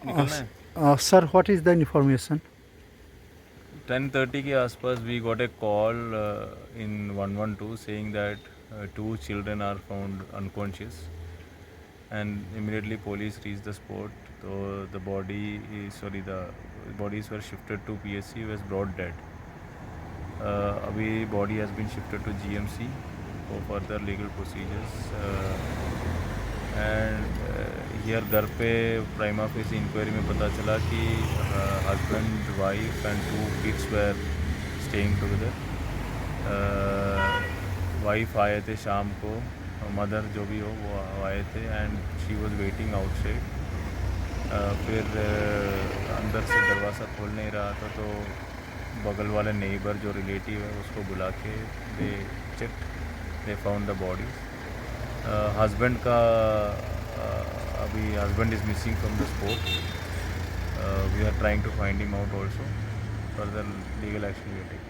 निकलना है। Sir, what is the information? 10:30 के आसपास we got a call in 112 saying that two children are found unconscious, and immediately police reached the spot. So the bodies were shifted to PSC, was brought dead. अभी body has been shifted to GMC for further legal procedures. And here घर पे prima facie inquiry में पता चला कि husband wife and 2 kids were staying together. Wife आए थे शाम को, मदर जो भी हो वो आए थे, and she was waiting outside. फिर अंदर से दरवाज़ा खोल नहीं रहा था, तो बगल वाले नेबर जो रिलेटिव है उसको बुला के they check, they found the body. Husband का अभी husband is missing from the spot. We are trying to find him out also. Further legal action we take.